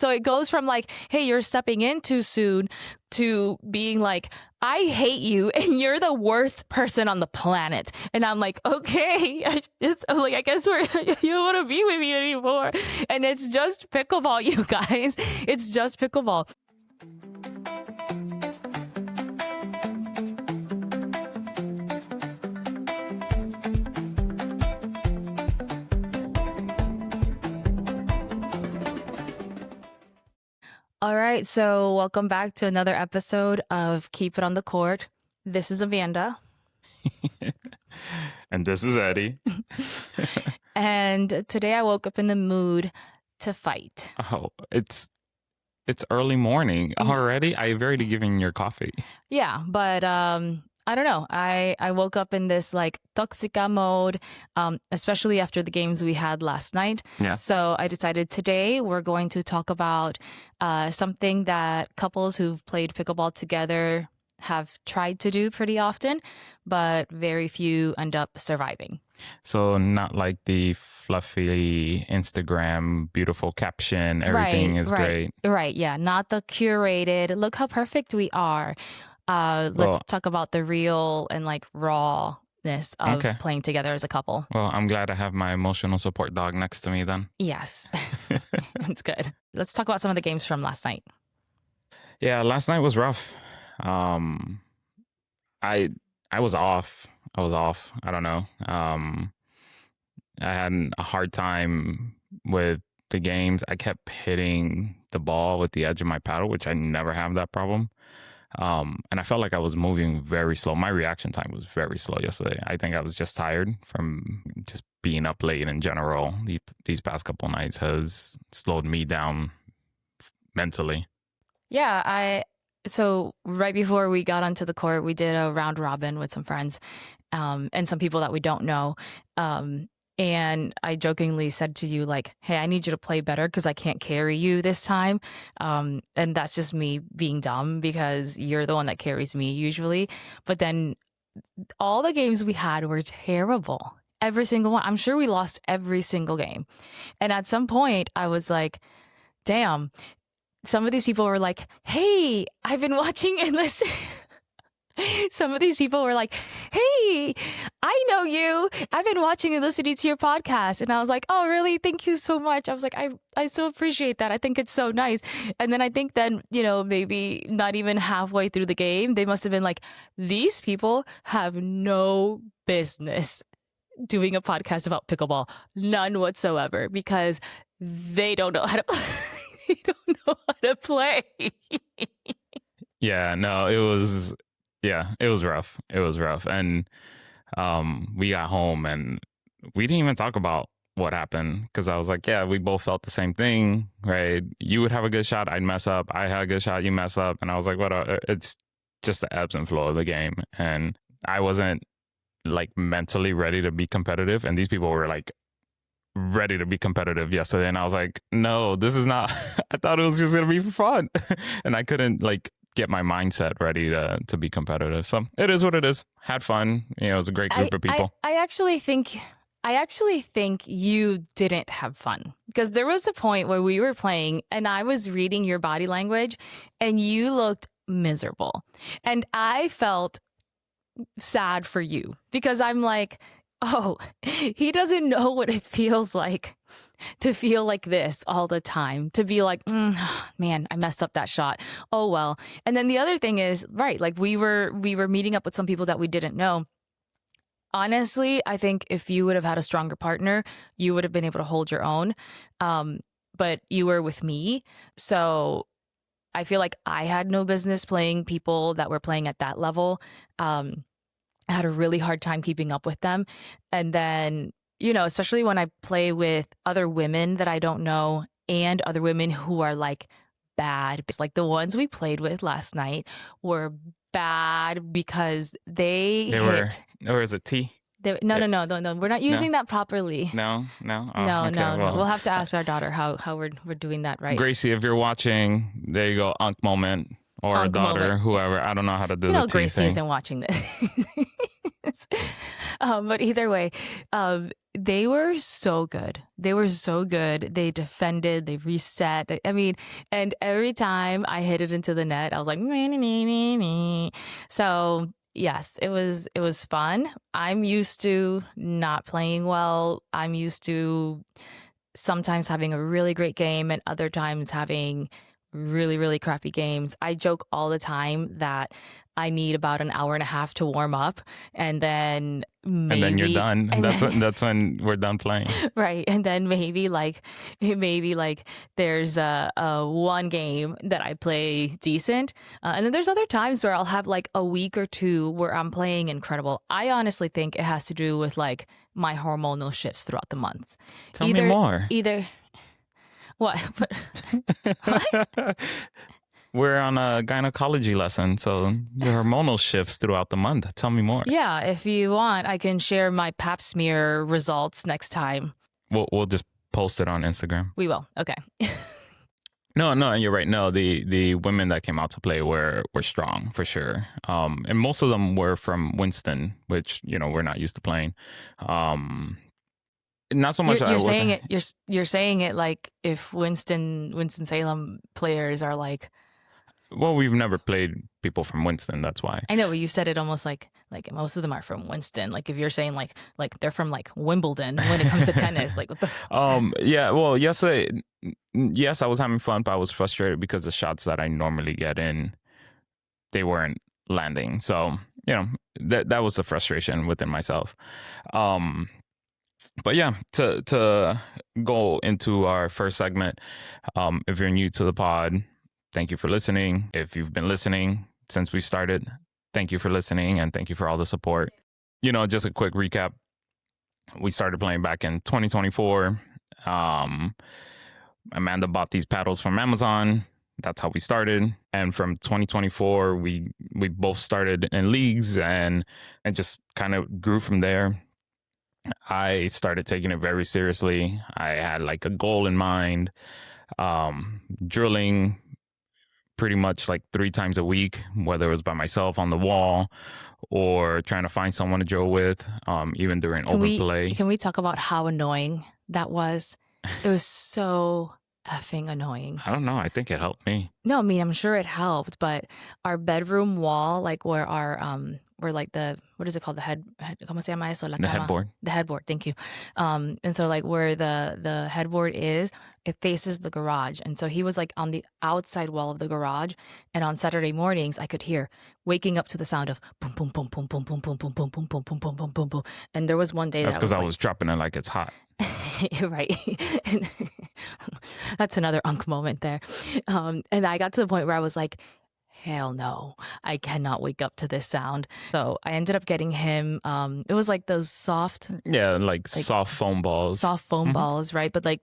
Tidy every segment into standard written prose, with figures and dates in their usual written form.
So it goes from like, hey, you're stepping in too soon to being like, I hate you and you're the worst person on the planet. And I'm like, okay, I'm like, I guess you don't want to be with me anymore. And it's just pickleball, you guys. It's just pickleball. All right, so welcome back to another episode of Keep It on the Court. This is Amanda. And this is Eddie. And today I woke up in the mood to fight. Oh, it's early morning already. I've already given your coffee. Yeah, but I don't know. I woke up in this like toxica mode, especially after the games we had last night. Yeah. So I decided today we're going to talk about something that couples who've played pickleball together have tried to do pretty often, but very few end up surviving. So not like the fluffy Instagram, beautiful caption, everything is great. Right, yeah. Not the curated, look how perfect we are. Let's talk about the real and like rawness of playing together as a couple. Well, I'm glad I have my emotional support dog next to me then. Yes, it's good. Let's talk about some of the games from last night. Yeah, last night was rough. I was off. I don't know. I had a hard time with the games. I kept hitting the ball with the edge of my paddle, which I never have that problem. And I felt like I was moving very slow. My reaction time was very slow yesterday. I think I was just tired from just being up late in general. These past couple nights has slowed me down mentally. Yeah, so right before we got onto the court, we did a round robin with some friends and some people that we don't know. And I jokingly said to you, like, hey, I need you to play better because I can't carry you this time. And that's just me being dumb because you're the one that carries me usually. But then all the games we had were terrible. Every single one. I'm sure we lost every single game. And at some point I was like, damn, some of these people were like, hey, I've been watching and listening. Some of these people were like, hey, I know you. I've been watching and listening to your podcast. And I was like, oh, really? Thank you so much. I was like, I so appreciate that. I think it's so nice. And then I think then, maybe not even halfway through the game, they must have been like, these people have no business doing a podcast about pickleball. None whatsoever, because they don't know how to play. They don't know how to play. Yeah, no, it was rough. It was rough. And we got home and we didn't even talk about what happened because I was like, yeah, we both felt the same thing, right? You would have a good shot, I'd mess up. I had a good shot, you mess up. And I was like, what? It's just the ebbs and flow of the game. And I wasn't like mentally ready to be competitive. And these people were like ready to be competitive yesterday. And I was like, no, this is not, I thought it was just going to be for fun. And I couldn't like get my mindset ready to be competitive. So it is what it is. Had fun. It was a great group of people. I actually think you didn't have fun because there was a point where we were playing and I was reading your body language and you looked miserable. And I felt sad for you because I'm like, oh, he doesn't know what it feels like to feel like this all the time, to be like, man, I messed up that shot. Oh, well. And then the other thing is, right, like we were meeting up with some people that we didn't know. Honestly, I think if you would have had a stronger partner, you would have been able to hold your own. But you were with me. So I feel like I had no business playing people that were playing at that level. I had a really hard time keeping up with them. And then, especially when I play with other women that I don't know and other women who are like bad. Like the ones we played with last night were bad because they were, or is it T? No. We're not using that properly. No. No. We'll have to ask our daughter how we're doing that right. Gracie, if you're watching, there you go, Unk moment. Or Unk a daughter, moment. Whoever. I don't know how to do the T Gracie thing. isn't watching this. But either way, They were so good. They were so good. They defended, they reset. I mean, and every time I hit it into the net, I was like, "Nee, nee, nee, nee, nee." So yes, it was fun. I'm used to not playing well. I'm used to sometimes having a really great game and other times having really, really crappy games. I joke all the time that I need about an hour and a half to warm up and then And then you're maybe done. and That's then when we're done playing. right and then maybe like there's a one game that I play decent, and then there's other times where I'll have like a week or two where I'm playing incredible. I honestly think it has to do with like my hormonal shifts throughout the month. Tell me either more. either what what We're on a gynecology lesson, so your hormonal shifts throughout the month. Tell me more. Yeah, if you want, I can share my pap smear results next time. We'll just post it on Instagram. We will. Okay. No, you're right. No, the women that came out to play were strong for sure. And most of them were from Winston, which we're not used to playing. Not so much. You're saying it. You're saying it like if Winston-Salem players are like. Well, we've never played people from Winston. That's why. I know, but you said it almost like most of them are from Winston. Like if you're saying like they're from like Wimbledon when it comes to tennis, like what the. Yeah. Well, yesterday, yes, I was having fun, but I was frustrated because the shots that I normally get in, they weren't landing. So that was the frustration within myself. But yeah, to go into our first segment, if you're new to the pod, thank you for listening. If you've been listening since we started, thank you for listening and thank you for all the support. Just a quick recap. We started playing back in 2024. Amanda bought these paddles from Amazon. That's how we started. And from 2024, we both started in leagues and just kind of grew from there. I started taking it very seriously. I had like a goal in mind, drilling pretty much like 3 times a week, whether it was by myself on the wall or trying to find someone to drill with, even during open play. Can we talk about how annoying that was? It was so effing annoying. I don't know. I think it helped me. No, I mean, I'm sure it helped, but our bedroom wall, like where where like what is it called? ¿Cómo se llama eso? La The cama. headboard. The headboard, thank you. And so like where the headboard is, it faces the garage. And so he was like on the outside wall of the garage. And on Saturday mornings, I could hear waking up to the sound of boom, boom, boom, boom, boom, boom, boom, boom, boom, boom, boom, boom, boom, boom, boom, boom. And there was one day that's because I was dropping it like it's hot. Right. That's another unk moment there. And I got to the point where I was like, hell no, I cannot wake up to this sound. So I ended up getting him, it was like those soft. Yeah, like soft foam balls. Soft foam balls, right? But like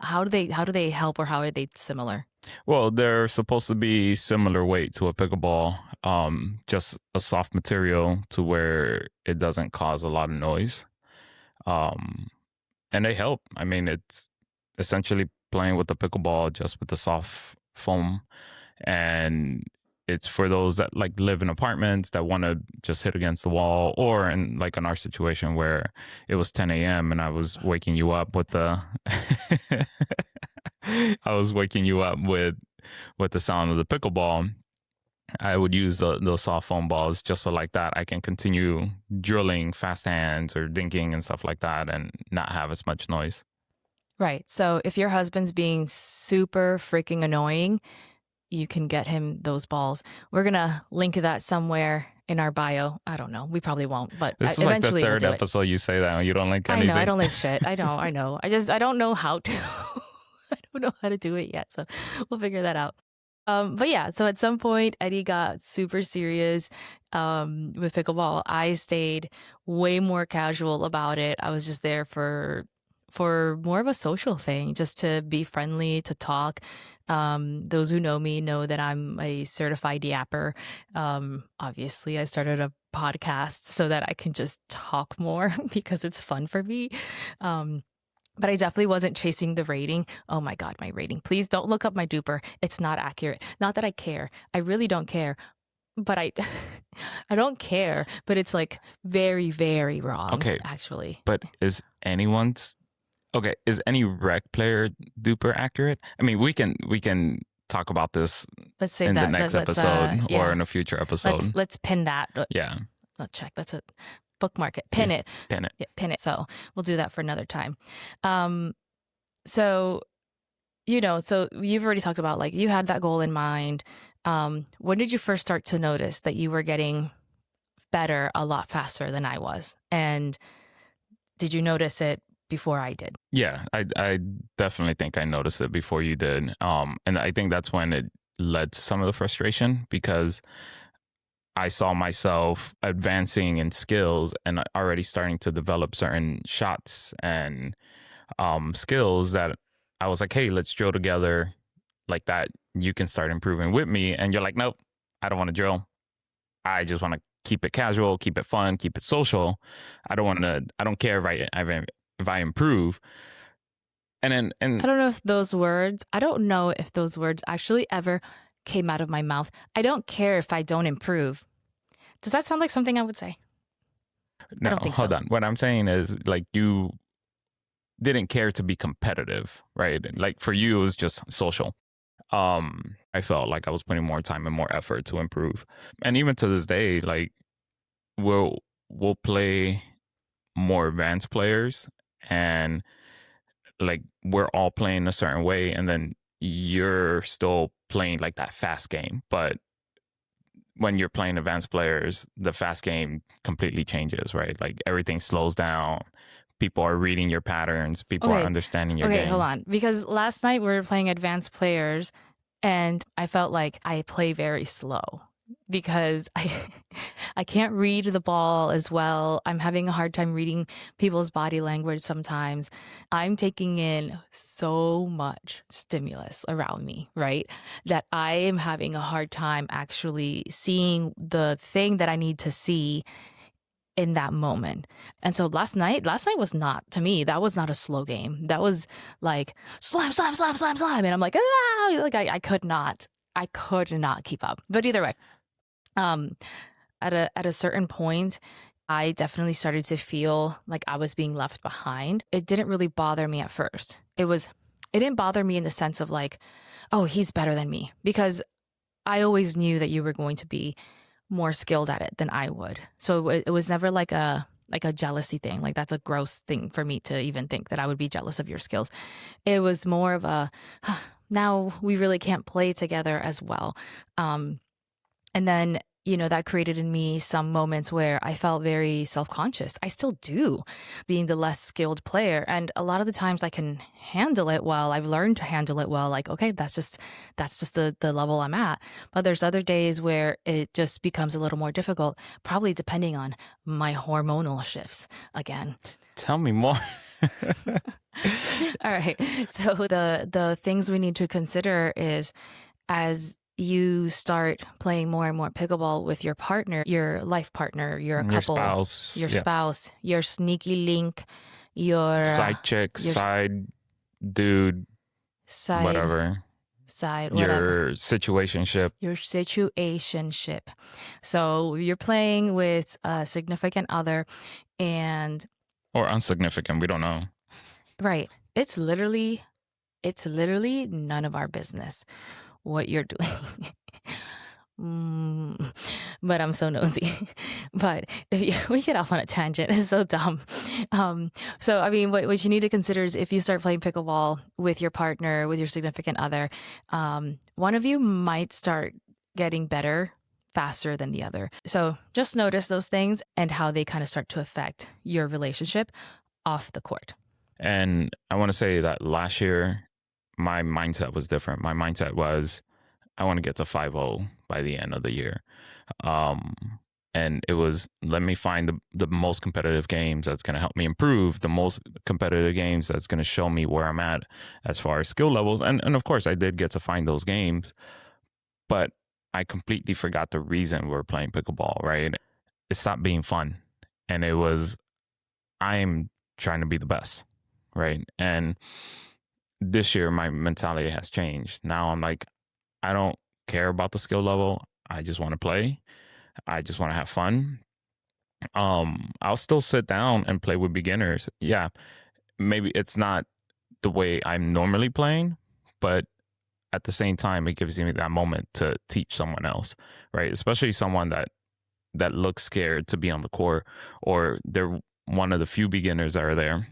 how do they help or how are they similar? Well, they're supposed to be similar weight to a pickleball, just a soft material to where it doesn't cause a lot of noise. And they help. I mean, it's essentially playing with the pickleball just with the soft foam. And it's for those that like live in apartments that want to just hit against the wall, or in like in our situation where it was 10 a.m. and I was waking you up with the with the sound of the pickleball. I would use those soft foam balls just so like that I can continue drilling fast hands or dinking and stuff like that and not have as much noise. Right. So if your husband's being super freaking annoying, you can get him those balls. We're going to link that somewhere in our bio. I don't know. We probably won't, but this is eventually like the third we'll do episode you say that you don't link anything. I know. I don't link shit. I know. I don't know how to. I don't know how to do it yet. So we'll figure that out. But yeah, so at some point, Eddie got super serious with pickleball. I stayed way more casual about it. I was just there for more of a social thing, just to be friendly, to talk. Those who know me know that I'm a certified yapper. Obviously, I started a podcast so that I can just talk more because it's fun for me. But I definitely wasn't chasing the rating. Oh my God, my rating. Please don't look up my duper. It's not accurate. Not that I care. I really don't care. but I I don't care, but it's like very, very wrong, Okay, actually. but is any rec player duper accurate? I mean, we can talk about this Let's save in the that. next Let's episode or yeah. in a future episode. Let's pin that. Yeah. Let's check. That's a bookmark it. Yeah. Pin it. Pin it. Yeah, pin it. So we'll do that for another time. Um so so you've already talked about like you had that goal in mind. When did you first start to notice that you were getting better a lot faster than I was? And did you notice it before I did? Yeah, I definitely think I noticed it before you did. And I think that's when it led to some of the frustration because I saw myself advancing in skills and already starting to develop certain shots and skills that I was like, hey, let's drill together like that. You can start improving with me. And you're like, nope, I don't want to drill. I just want to keep it casual, keep it fun, keep it social. I don't care if I improve. And I don't know if those words actually ever came out of my mouth. I don't care if I don't improve. Does that sound like something I would say? I no, don't think hold so. on. What I'm saying is like you didn't care to be competitive, right? Like for you, it was just social. I felt like I was putting more time and more effort to improve. And even to this day, like we'll we'll play more advanced players and like we're all playing a certain way and then you're still playing like that fast game. But when you're playing advanced players, the fast game completely changes, right? Like everything slows down. People are reading your patterns. People are Okay. understanding your Okay, hold game. on. Because last night we were playing advanced players and I felt like I play very slow because I can't read the ball as well. I'm having a hard time reading people's body language sometimes. I'm taking in so much stimulus around me, right? That I am having a hard time actually seeing the thing that I need to see in that moment. And so last night was not, to me, that was not a slow game. That was like slam, slam, slam, slam, slam. And I'm like, ah, like I could not keep up. But either way, um, at a certain point, I definitely started to feel like I was being left behind. It didn't really bother me at first. It didn't bother me in the sense of like, oh, he's better than me, because I always knew that you were going to be more skilled at it than I would. So it was never like a jealousy thing. Like that's a gross thing for me to even think that I would be jealous of your skills. It was more of a now we really can't play together as well. And then, that created in me some moments where I felt very self conscious. I still do, being the less skilled player. And a lot of the times I can handle it well. I've learned to handle it well. Like, okay, that's just the level I'm at. But there's other days where it just becomes a little more difficult, probably depending on my hormonal shifts again. Tell me more. All right. So the things we need to consider is, as you start playing more and more pickleball with your partner, your life partner, your Your couple, spouse, your yeah. spouse, your sneaky link, your Side chick, your side dude, side whatever. side whatever. Your situationship. Your situationship. So you're playing with a significant other, and Or unsignificant, we don't know. right, it's literally none of our business what you're doing. But I'm so nosy. But we get off on a tangent. It's so dumb. So I mean, what you need to consider is, if you start playing pickleball with your partner, with your significant other, one of you might start getting better faster than the other. So just notice those things and how they kind of start to affect your relationship off the court. And I want to say that last year, my mindset was different. My mindset was, I want to get to 5-0 by the end of the year. Um, and it was, let me find the most competitive games that's going to help me improve, the most competitive games that's going to show me where I'm at as far as skill levels. And of course, I did get to find those games, but I completely forgot the reason we're playing pickleball, right? It stopped being fun. And it was, I'm trying to be the best, right? And this year, my mentality has changed. Now I'm like, I don't care about the skill level. I just want to play. I just want to have fun. I'll still sit down and play with beginners. Yeah, maybe it's not the way I'm normally playing, but at the same time, it gives me that moment to teach someone else, right? Especially someone that looks scared to be on the court, or they're one of the few beginners that are there.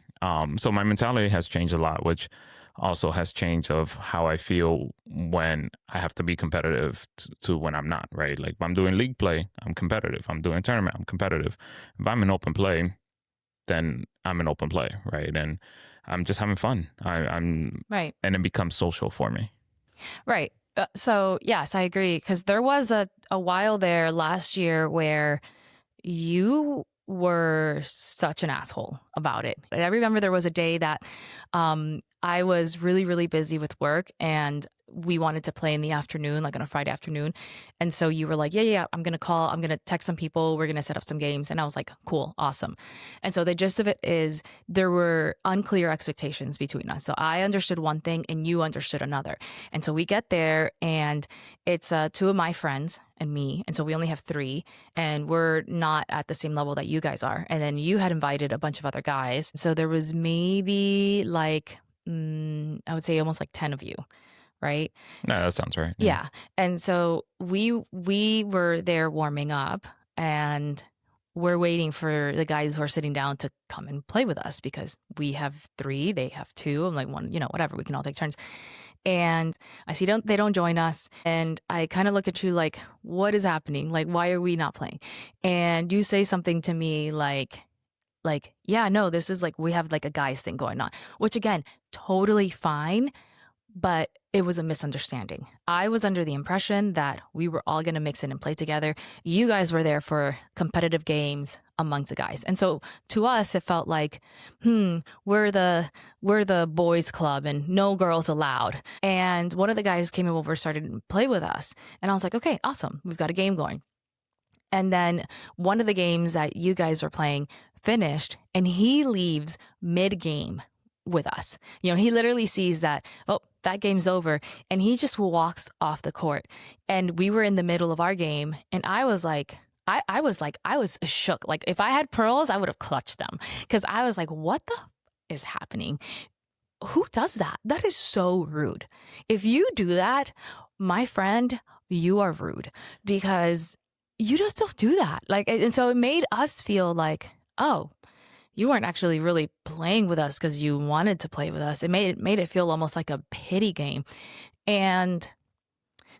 So my mentality has changed a lot, which also has changed of how I feel when I have to be competitive to when I'm not, right? Like if I'm doing league play, I'm competitive. I'm doing tournament, I'm competitive. If I'm in open play, then I'm in open play, right? And I'm just having fun. I'm Right. and it becomes social for me. Right. So yes, I agree. Because there was a while there last year where you were such an asshole about it. I remember there was a day that I was really, really busy with work and we wanted to play in the afternoon, like on a Friday afternoon. And so you were like, yeah, I'm going to call, I'm going to text some people, we're going to set up some games. And I was like, cool, awesome. And so the gist of it is there were unclear expectations between us. So I understood one thing and you understood another. And so we get there and it's two of my friends and me. And so we only have three and we're not at the same level that you guys are. And then you had invited a bunch of other guys. So there was maybe like, I would say almost like 10 of you, right? No, that sounds right. Yeah. And so we were there warming up and we're waiting for the guys who are sitting down to come and play with us because we have three, they have two. I'm like, one, whatever, we can all take turns. And I see they don't join us. And I kind of look at you like, what is happening? Like, why are we not playing? And you say something to me like, yeah, no, this is like, we have like a guys thing going on, which again, totally fine. But it was a misunderstanding. I was under the impression that we were all going to mix in and play together. You guys were there for competitive games amongst the guys. And so to us, it felt like, we're the boys club and no girls allowed. And one of the guys came over, started to play with us. And I was like, okay, awesome. We've got a game going. And then one of the games that you guys were playing finished and he leaves mid game with us. He literally sees that, oh, that game's over. And he just walks off the court. And we were in the middle of our game. And I was like, I was shook. Like if I had pearls, I would have clutched them. Because I was like, what the is happening? Who does that? That is so rude. If you do that, my friend, you are rude. Because you just don't do that. Like, and so it made us feel like, oh, you weren't actually really playing with us because you wanted to play with us. It made it feel almost like a pity game. And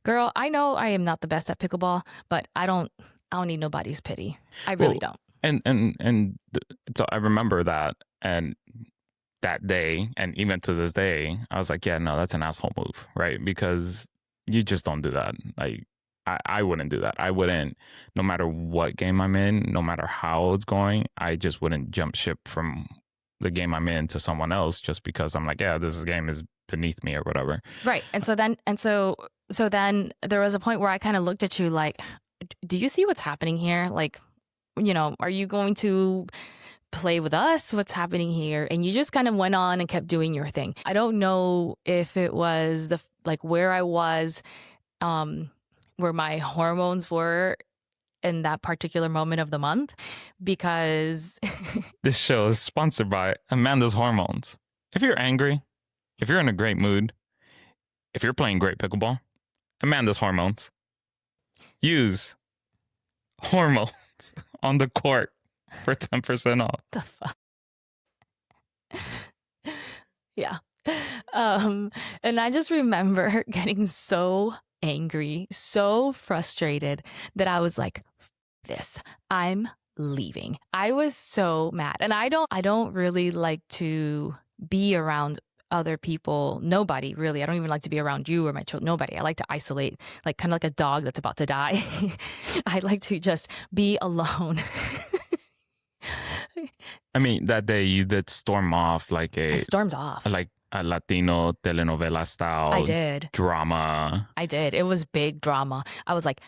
girl, I know I am not the best at pickleball, but I don't need nobody's pity. I really don't. So I remember that and that day, and even to this day, I was like, yeah, no, that's an asshole move, right? Because you just don't do that. Like I wouldn't do that. I wouldn't, no matter what game I'm in, no matter how it's going, I just wouldn't jump ship from the game I'm in to someone else just because I'm like, yeah, this game is beneath me or whatever. Right. And so then there was a point where I kind of looked at you like, do you see what's happening here? Like, are you going to play with us? What's happening here? And you just kind of went on and kept doing your thing. I don't know if it was where I was, where my hormones were in that particular moment of the month, because this show is sponsored by Amanda's Hormones. If you're angry, if you're in a great mood, if you're playing great pickleball, Amanda's Hormones. Use hormones on the court for 10% off. The fuck? Yeah. And I just remember getting so angry, so frustrated that I was like, this, I'm leaving. I was so mad. And I don't really like to be around other people. Nobody really. I don't even like to be around you or my children. Nobody. I like to isolate, like kind of like a dog that's about to die. I like to just be alone. I mean, that day you did storm off I stormed off. Like a Latino telenovela style. I did. Drama. I did. It was big drama. I was like,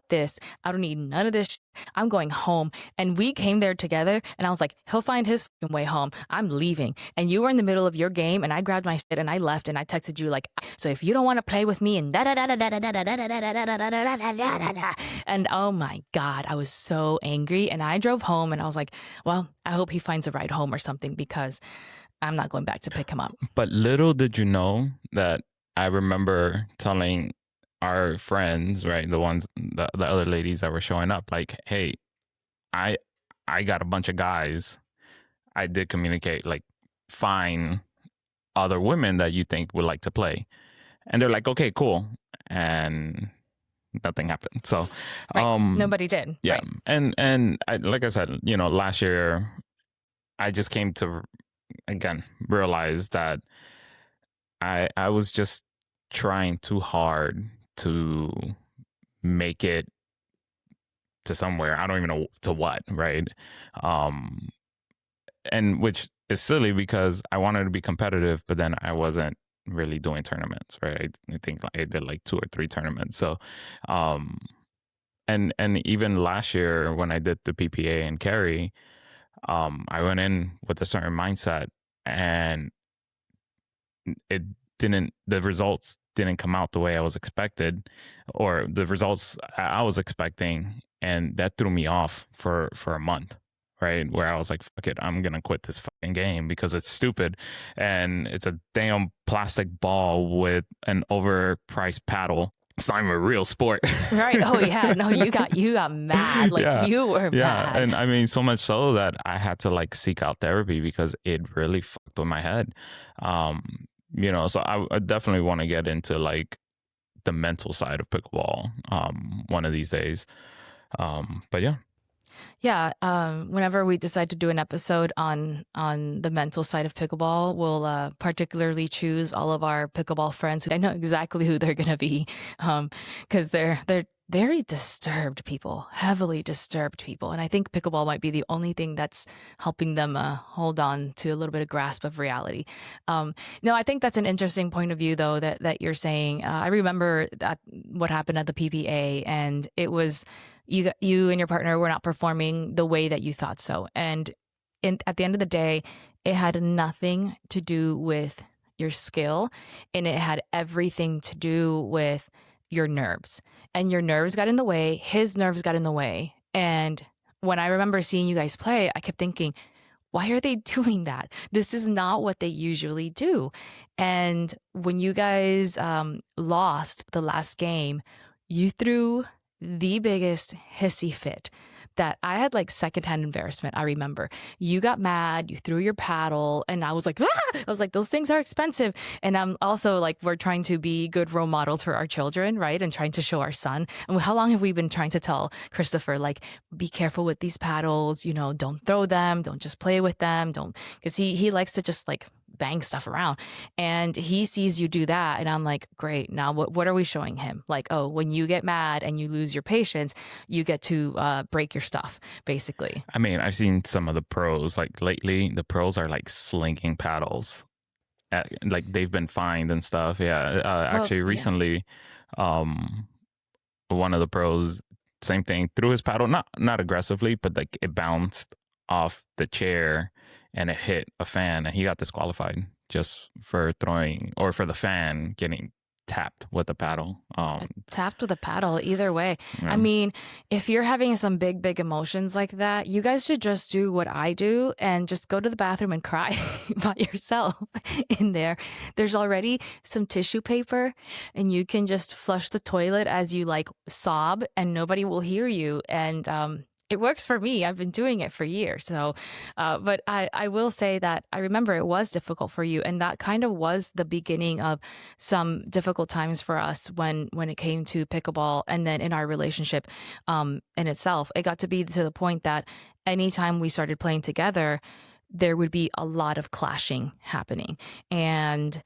this. I don't need none of this shit. I'm going home. And we came there together, and I was like, he'll find his fucking way home. I'm leaving. And you were in the middle of your game, and I grabbed my shit and I left, and I texted you like, so if you don't want to play with me and da da da da da da da da da da da da da, and oh my God, I was so angry. And I drove home, and I was like, well, I hope he finds a ride home or something, because I'm not going back to pick him up. But little did you know that I remember telling our friends, right, the other ladies that were showing up, like, hey, I got a bunch of guys. I did communicate, like, find other women that you think would like to play. And they're like, okay, cool. And nothing happened. So right. Nobody did. Yeah. Right. And like I said, last year I just came to again realize that I was just trying too hard to make it to somewhere. I don't even know to what, right? And which is silly because I wanted to be competitive, but then I wasn't really doing tournaments, right? I think I did like 2 or 3 tournaments. So, and even last year when I did the PPA and carry, I went in with a certain mindset, and the results didn't come out the way I was expected, or the results I was expecting, and that threw me off for a month, right? Where I was like, fuck it, I'm gonna quit this fucking game because it's stupid, and it's a damn plastic ball with an overpriced paddle. It's not even a real sport. Right. Oh yeah. No, you got mad. Like you were mad. And I mean, so much so that I had to like seek out therapy because it really fucked with my head. So I definitely want to get into like the mental side of pickleball one of these days. But yeah. Yeah, whenever we decide to do an episode on the mental side of pickleball, we'll particularly choose all of our pickleball friends who I know exactly who they're gonna be, because they're very disturbed people, heavily disturbed people, and I think pickleball might be the only thing that's helping them hold on to a little bit of grasp of reality. No, I think that's an interesting point of view, though, that you're saying. I remember that what happened at the PPA, and it was. You and your partner were not performing the way that you thought so. And at the end of the day, it had nothing to do with your skill, and it had everything to do with your nerves. And your nerves got in the way, his nerves got in the way. And when I remember seeing you guys play, I kept thinking, why are they doing that? This is not what they usually do. And when you guys lost the last game, you threw the biggest hissy fit that I had, like secondhand embarrassment. I remember you got mad, you threw your paddle, and I was like, ah! I was like, those things are expensive. And I'm also like, we're trying to be good role models for our children, right? And trying to show our son. And how long have we been trying to tell Christopher, like, be careful with these paddles, don't throw them, don't just play with them, because he likes to just like bang stuff around, and he sees you do that, and I'm like, great, now what are we showing him? Like, oh, when you get mad and you lose your patience, you get to break your stuff, basically. I mean, I've seen some of the pros, like lately the pros are like slinging paddles like they've been fined and stuff. Actually recently one of the pros, same thing, threw his paddle not aggressively, but like it bounced off the chair and it hit a fan, and he got disqualified just for throwing, or for the fan getting tapped with a paddle. Tapped with a paddle, either way. Yeah. I mean, if you're having some big emotions like that, you guys should just do what I do and just go to the bathroom and cry by yourself in there. There's already some tissue paper, and you can just flush the toilet as you like sob, and nobody will hear you. And it works for me. I've been doing it for years. So, but I will say that I remember it was difficult for you. And that kind of was the beginning of some difficult times for us when it came to pickleball. And then in our relationship in itself, it got to be to the point that anytime we started playing together, there would be a lot of clashing happening. And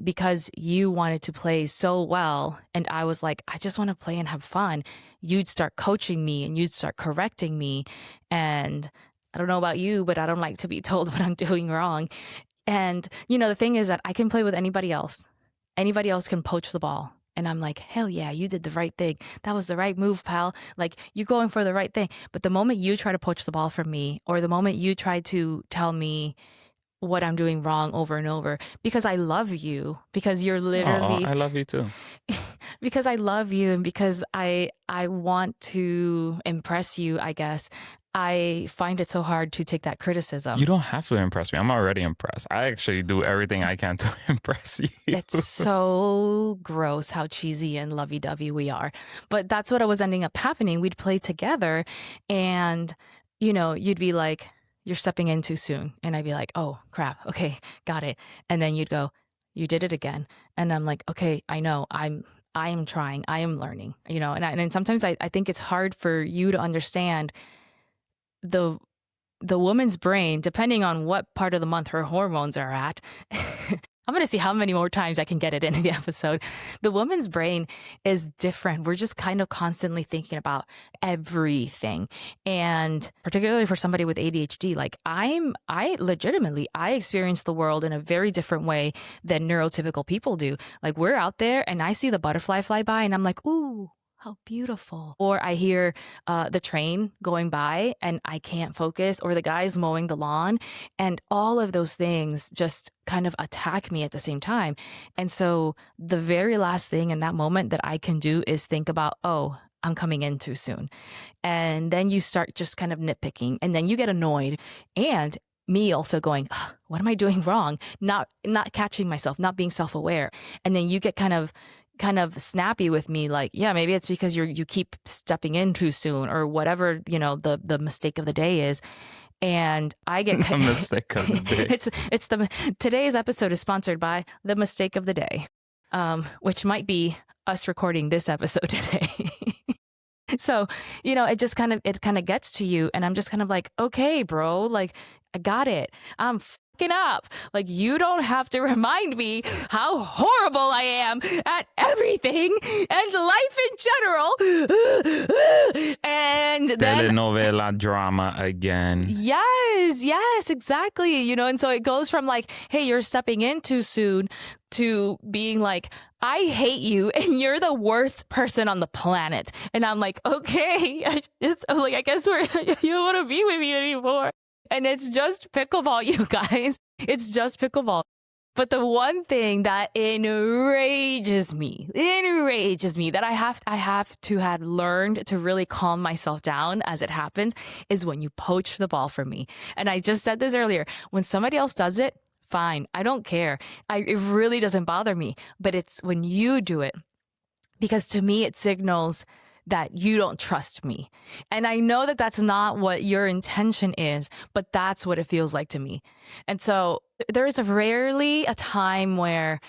because you wanted to play so well, and I was like, I just want to play and have fun, you'd start coaching me and you'd start correcting me. And I don't know about you, but I don't like to be told what I'm doing wrong. And, the thing is that I can play with anybody else. Anybody else can poach the ball, And I'm like, hell yeah, you did the right thing. That was the right move, pal. Like, you're going for the right thing. But the moment you try to poach the ball from me, or the moment you try to tell me what I'm doing wrong over and over, because I love you, because you're Oh, literally I love you too. because I love you and because I want to impress you, I guess. I find it so hard to take that You criticism. don't have to impress me. I'm already impressed. I actually do everything I can to impress you. It's so gross how cheesy and lovey-dovey we are. But that's what was ending up happening. We'd play together and, you'd be like, you're stepping in too soon. And I'd be like, oh, crap. Okay, got it. And then you'd go, you did it again. And I'm like, okay, I know. I am trying. I am learning, and sometimes I think it's hard for you to understand the the woman's brain, depending on what part of the month her hormones are at. I'm going to see how many more times I can get it in the episode. The woman's brain is different. We're just kind of constantly thinking about everything. And particularly for somebody with ADHD, like I legitimately, I experience the world in a very different way than neurotypical people do. Like, we're out there and I see the butterfly fly by and I'm like, ooh, how beautiful. Or I hear the train going by and I can't focus, or the guy's mowing the lawn. And all of those things just kind of attack me at the same time. And so the very last thing in that moment that I can do is think about, oh, I'm coming in too soon. And then you start just kind of nitpicking, and then you get annoyed. And me also going, what am I doing wrong? Not catching myself, not being self-aware. And then you get kind of snappy with me, like, yeah, maybe it's because you keep stepping in too soon, or whatever, the mistake of the day is. And I get The mistake of the day. it's today's episode is sponsored by the mistake of the day, which might be us recording this episode today. So, it kind of gets to you, and I'm just kind of like, okay, bro, like, I got it. I'm fucking up. Like, you don't have to remind me how horrible I am at everything and life in general. And then Telenovela drama again. yes, exactly. And so it goes from like, hey, you're stepping in too soon, to being like, I hate you and you're the worst person on the planet. And I'm like, okay, I guess you don't want to be with me anymore. And it's just pickleball, you guys. It's just pickleball. But the one thing that enrages me that I have to have learned to really calm myself down as it happens is when you poach the ball from me. And I just said this earlier. When somebody else does it, fine. I don't care. It really doesn't bother me. But it's when you do it, because to me, it signals that you don't trust me. And I know that that's not what your intention is, but that's what it feels like to me. And so there is rarely a time where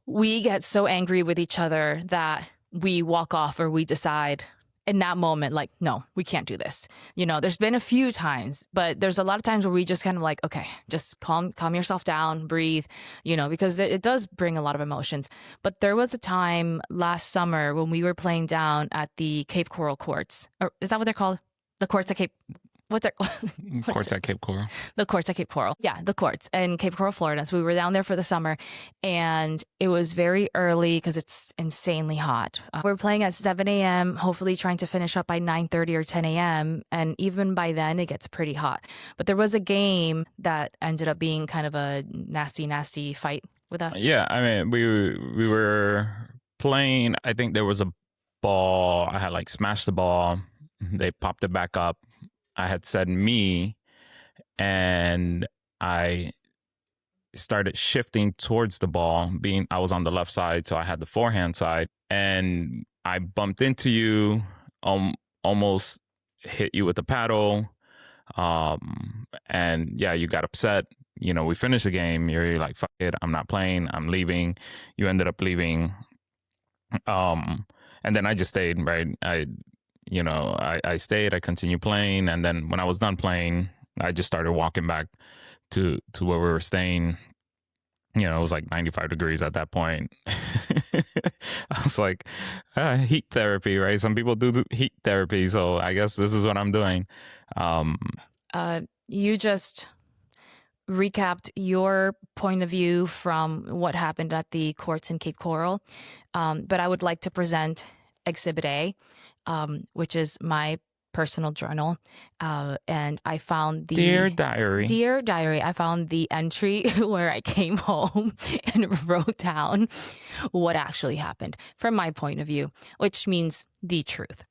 we get so angry with each other that we walk off, or we decide in that moment, like, no, we can't do this. There's been a few times, but there's a lot of times where we just kind of like, okay, just calm yourself down, breathe, because it does bring a lot of emotions. But there was a time last summer when we were playing down at the Cape Coral courts. Or is that what they're called? The courts at Cape... What's their... Courts at Cape Coral. The courts at Cape Coral. Yeah, the courts in Cape Coral, Florida. So we were down there for the summer, and it was very early because it's insanely hot. We were playing at 7 a.m., hopefully trying to finish up by 9:30 or 10 a.m. And even by then, it gets pretty hot. But there was a game that ended up being kind of a nasty fight with us. Yeah, I mean, we were playing. I think there was a ball. I had like smashed the ball. They popped it back up. I had said me, and I started shifting towards the ball. I was on the left side, so I had the forehand side, and I bumped into you, almost hit you with the paddle, and yeah, you got upset. We finished the game. You're like, fuck it, I'm not playing, I'm leaving. You ended up leaving, and then I just stayed, right? I stayed, I continued playing. And then when I was done playing, I just started walking back to where we were staying. It was like 95 degrees at that point. I was like, heat therapy, right? Some people do heat therapy. So I guess this is what I'm doing. You just recapped your point of view from what happened at the courts in Cape Coral, but I would like to present Exhibit A, which is my personal journal, and I found Dear the diary. Dear Diary. I found the entry where I came home and wrote down what actually happened from my point of view, which means the truth.